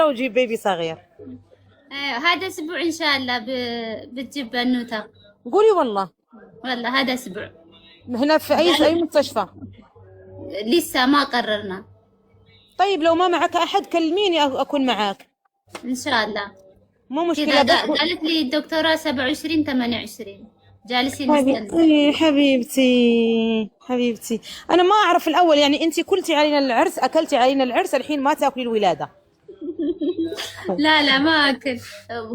وجيب بيبي صغير. هذا اسبوع ان شاء الله بتجيب بنوته. قولي والله هذا اسبوع. هنا في اي مستشفى؟ لسه ما قررنا. طيب لو ما معك احد كلميني اكون معاك ان شاء الله. مو مشكله. قالت لي الدكتوره 27 28 جالسين نستنى. حبيبتي انا ما اعرف الاول، يعني انت كلتي علينا العرس، اكلتي علينا العرس، الحين ما تاكلي الولاده. لا ما اكل.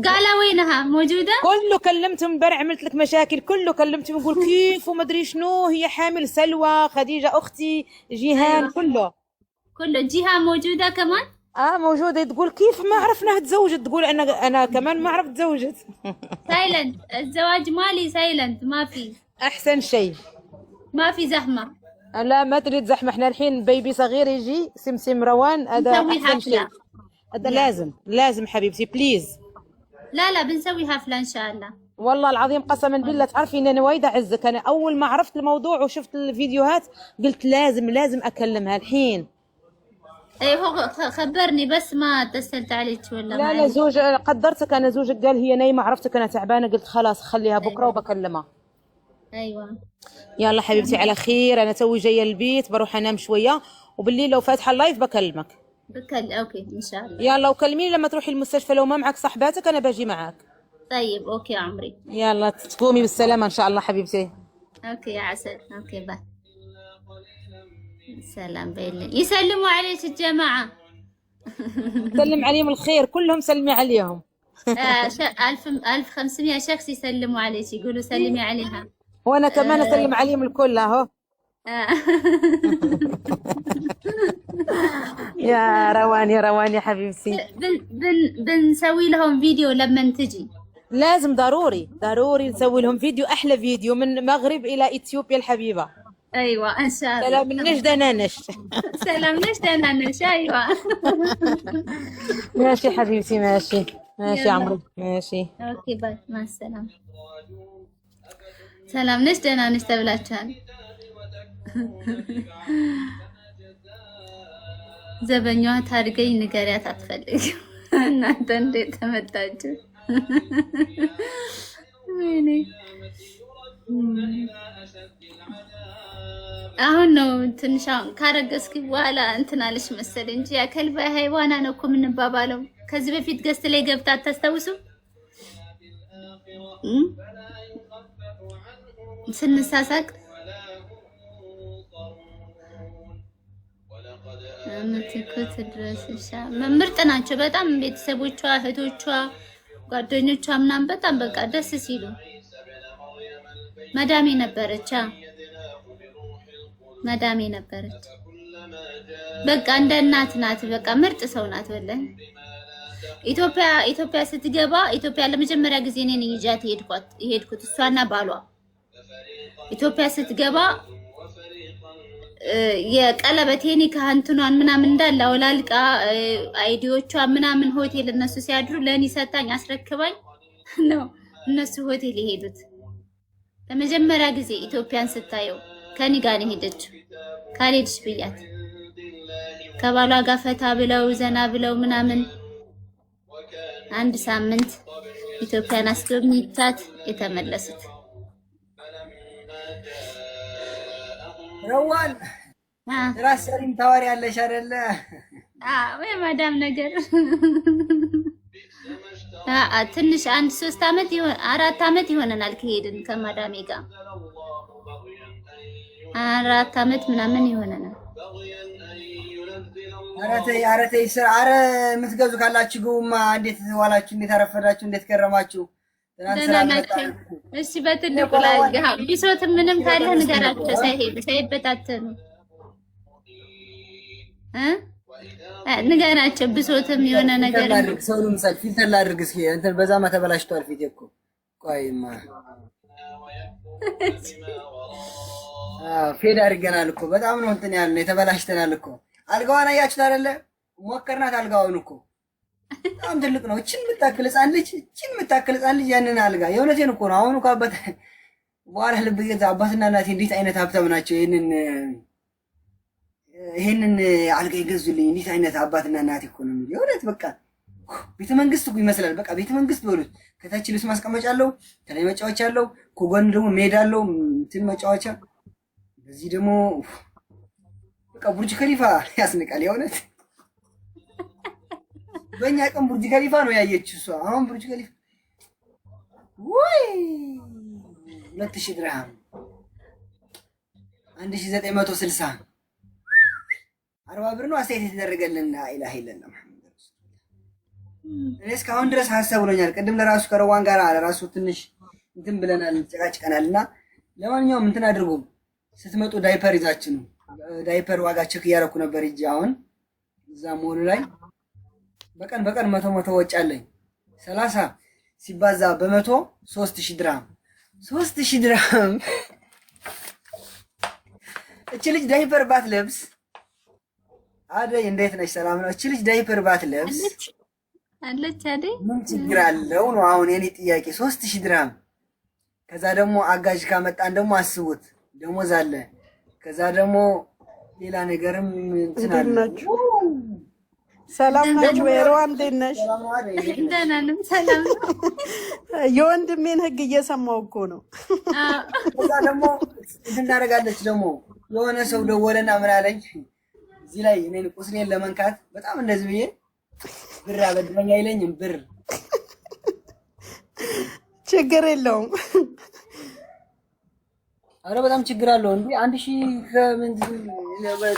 قالوا وينها موجوده؟ كله كلمتهم امبارح، عملت لك مشاكل، كله كلمتهم يقول كيف وما ادري شنو، هي حامل، سلوى، خديجه اختي، جيهان، كله جيهان موجوده كمان. موجوده. تقول كيف ما عرفنا تزوجت، تقول انا كمان ما عرفت تزوجت. سايلنت، الزواج مالي سايلنت، ما في. احسن شيء ما في زحمه. لا ما تريد زحمه، احنا الحين بيبي صغير يجي، سمسم روان، هذا احسن شيء. هذا لازم حبيبتي بليز. لا بنسوي حفله ان شاء الله. والله العظيم قسما بالله تعرفي ان انا وايد اعزك. انا اول ما عرفت الموضوع وشفت الفيديوهات قلت لازم اكلمها الحين. ايوه خبرني بس ما اتصلت عليك ولا لا زوج قدرتك، انا زوجك قال هي نايمه، عرفتك انا تعبانه، قلت خلاص خليها بكره وبكلمها. ايوه يلا حبيبتي على خير، انا توي جايه البيت بروح انام شويه، وبالليل لو فاتحه اللايف بكلمك. اوكي ان شاء الله. يلا وكلميني لما تروحي المستشفى، لو ما معك صحباتك انا باجي معك. طيب اوكي يا عمري. يلا تقومي بالسلامه ان شاء الله حبيبتي. اوكي يا عسل. اوكي باي. سلام بالله. يسلموا عليك الجماعه. سلم عليهم الخير كلهم، سلمي عليهم. 1500 شخص يسلموا عليك، يقولوا سلمي عليها. وانا كمان اسلم عليهم الكل اهو. يا روان يا حبيبتي. بنسوي لهم فيديو لما تجي. لازم ضروري نسوي لهم فيديو، احلى فيديو من المغرب الى اثيوبيا الحبيبه. ايوه ان شاء الله. سلام نجدة نانش. سلام نجدة نانش. ايوه. ماشي حبيبتي، ماشي يا عمري، ماشي. اوكي باي، مع السلامه. سلام نجدة نانش تبلاچان. ዘበኛዋ ታርገኝ ንገሪያት አትፈልግ። እናንተ እንዴት ተመታችሁ? ወይኔ አሁን ነው ትንሽ ካረገስኪ በኋላ እንትን አለሽ መሰለኝ እንጂ ያከልባ ሃይዋና ነው እኮ የምንባባለው። ከዚህ በፊት ገስት ላይ ገብታ አታስታውሱ? ስንሳሳቅ ምትኩት ድረስሻ ምርጥ ናቸው በጣም ቤተሰቦቿ፣ እህቶቿ፣ ጓደኞቿ ምናምን በጣም በቃ ደስ ሲሉ። መዳሜ ነበረች በቃ እንደ እናት ናት። በቃ ምርጥ ሰው ናት ወላሂ። ኢትዮጵያ ስትገባ ኢትዮጵያ ለመጀመሪያ ጊዜ እኔ ነኝ ይዣት የሄድኩት እሷና ባሏ። ኢትዮጵያ ስትገባ የቀለበት የኒካ እንትኗን ምናምን እንዳለ አውላልቃ አይዲዎቿ ምናምን ሆቴል እነሱ ሲያድሩ ለኔ ሰጣኝ አስረክባኝ ነው እነሱ ሆቴል የሄዱት። ለመጀመሪያ ጊዜ ኢትዮጵያን ስታየው ከኔ ጋር ነው ሄደችው። ካልሄድሽ ብያት ከባሏ ጋር ፈታ ብለው ዘና ብለው ምናምን አንድ ሳምንት ኢትዮጵያን አስጎብኝታት የተመለሱት። ረዋን ራስ ሰሪም ታወሪያለሽ አይደለ? ወይ ማዳም ነገር ትንሽ አንድ 3 አመት 4 አመት ይሆነናል ከሄድን ከማዳሜ ጋር 4 አመት ምናምን ይሆነናል። አረተይ አረ የምትገዙ ካላችሁ ግቡማ። እንዴት ዋላችሁ? እንዴት አረፈዳችሁ? እንዴት ከረማችሁ? እሺ በትልቁ ላይ ቢሶት ምንም ካለ ንገራቸው፣ ሳይበታተኑ ንገራቸው። ብሶትም የሆነ ነገር ሰውንም ሰልፍ ፊልተር ላድርግ እስኪ እንትን በዛማ ተበላሽቷል ፊቴ እኮ። ቆይማ ፌድ አድርገናል እኮ በጣም ነው እንትን ያልነው፣ የተበላሽተናል እኮ። አልጋዋን አያችሁት አይደለ? ሞከርናት አልጋዋን እኮ በጣም ትልቅ ነው። እቺን የምታክል ህፃን ልጅ ያንን አልጋ የእውነቴን እኮ ነው። አሁን እኮ አባት በኋላ ልብ ይገዛ አባትና እናቴ እንዴት አይነት ሀብታም ናቸው። ይሄንን አልጋ ይገዙልኝ። እንዴት አይነት አባትና እናቴ እኮ ነው የእውነት በቃ ቤተ መንግስት እኮ ይመስላል። በቃ ቤተ መንግስት በሉት። ከታች ልብስ ማስቀመጫ አለው፣ ከላይ መጫወቻ አለው፣ ከጎን ደግሞ ሜዳ አለው እንትን መጫወቻ። በዚህ ደግሞ በቃ ቡርጅ ከሊፋ ያስንቃል። የእውነት በእኛ ቀን ቡርጅ ከሊፋ ነው ያየችው እሷ። አሁን ቡርጅ ከሊፋ ወይ 2000 ድርሃም 1960 40 ብር ነው አስተያየት የተደረገልን። ኢላሂ ለና መሐመድ እኔ እስካሁን ድረስ ሀሳብ ብሎኛል። ቅድም ለራሱ ከረዋን ጋር ለራሱ ትንሽ እንትን ብለናል፣ ጨቃጭቀናልና ለማንኛውም እንትን አድርጉ ስትመጡ ዳይፐር ይዛችሁ ነው። ዳይፐር ዋጋ ቼክ እያደረኩ ነበር እንጂ አሁን እዛ ሞሉ ላይ በቀን 100 ወጪ አለኝ። 30 ሲባዛ በመቶ 3000 ድርሃም 3000 ድርሃም። እቺ ልጅ ዳይፐር ባትለብስ አደይ እንዴት ነሽ? ሰላም ነው? እቺ ልጅ ዳይፐር ባትለብስ አለች አይደል? ምን ችግር አለው ነው አሁን የኔ ጥያቄ። 3000 ድርሃም ከዛ ደግሞ አጋዥ ካመጣን ደግሞ አስቡት፣ ደሞዝ አለ። ከዛ ደግሞ ሌላ ነገርም እንትን አለ። ሰላም ናችሁ? ወይሮዋ እንዴት ነሽ? ደህና ነኝ። ሰላም ነው። የወንድሜን ህግ እየሰማው እኮ ነው። ከዛ ደግሞ እንትን እናደርጋለች። ደግሞ የሆነ ሰው ደወለና ምን አለኝ እዚህ ላይ እኔን ቁስሌን ለመንካት በጣም እንደዚህ ብዬ ብር አበድረኝ አይለኝም። ብር ችግር የለውም። አረ በጣም ችግር አለው እንዴ! 1000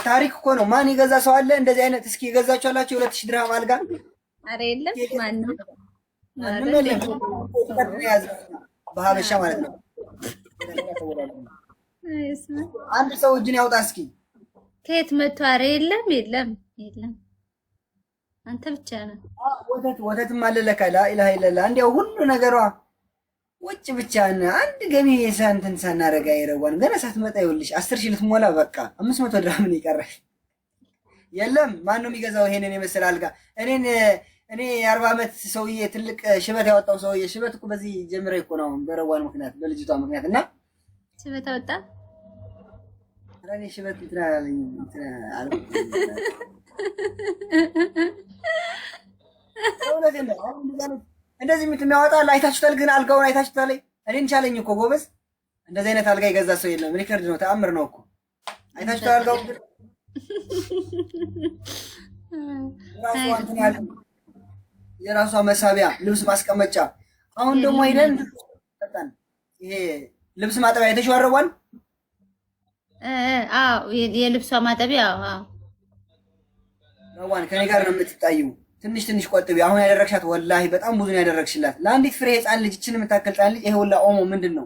ታሪክ እኮ ነው። ማን የገዛ ሰው አለ እንደዚህ አይነት? እስኪ የገዛችሁ አላችሁ 2000 ድርሃም አልጋ? አረ የለም። ማን ነው? በሀበሻ ማለት ነው። አንድ ሰው እጅን ያውጣ እስኪ። ከየት መጥቶ? አረ የለም የለም የለም። አንተ ብቻ ነህ። ወተትም አለ ለካ። ላኢላሀ ኢለላህ። እንዲያው ሁሉ ነገሯ ውጭ ብቻ ነው። አንድ ገቢ ሳንትን ሳናረጋ ይረዋን ገና ሳትመጣ ይኸውልሽ 10,000 ልትሞላ በቃ 500 ድርሃም ምን ይቀራል? የለም ማን ነው የሚገዛው ይሄንን የመሰለ አልጋ? እኔ የ40 ዓመት ሰውዬ ትልቅ ሽበት ያወጣው ሰውዬ ሽበት እኮ በዚህ ጀምሬ እኮ ነው በረዋን ምክንያት በልጅቷ ምክንያት እና ሽበት አወጣ። ኧረ እኔ ሽበት እንትን አላለኝ እንትን አልኩ። እንደዚህ የሚያወጣ አይታችሁታል? ግን አልጋውን አይታችሁታል? እኔን ቻለኝ እኮ ጎበዝ። እንደዚህ አይነት አልጋ የገዛ ሰው የለም። ሪከርድ ነው፣ ተአምር ነው እኮ። አይታችሁታል? አልጋውን ግን የራሷ መሳቢያ፣ ልብስ ማስቀመጫ። አሁን ደግሞ ሄደን ይሄ ልብስ ማጠቢያ የተሸዋረቧል። አዎ የልብሷ ማጠቢያ። አዎ ረዋን ከኔ ጋር ነው የምትጣዩ። ትንሽ ትንሽ ቆጥቢ። አሁን ያደረግሻት ወላሂ በጣም ብዙ ነው ያደረግሽላት። ለአንዲት ፍሬ ህፃን ልጅ እችን የምታከል ህፃን ልጅ ይሄ ሁላ ኦሞ ምንድን ነው?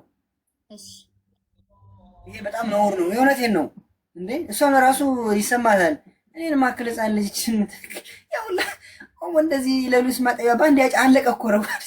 እሺ ይሄ በጣም ነውር ነው። የእውነቴን ነው እንዴ! እሷም ራሱ ይሰማታል። እኔን ማከል ህፃን ልጅ እችን የምታከል ያውላ ኦሞ እንደዚህ ለልብስ ማጠቢያ ባንድ ያጫለቀ እኮ ረዋን።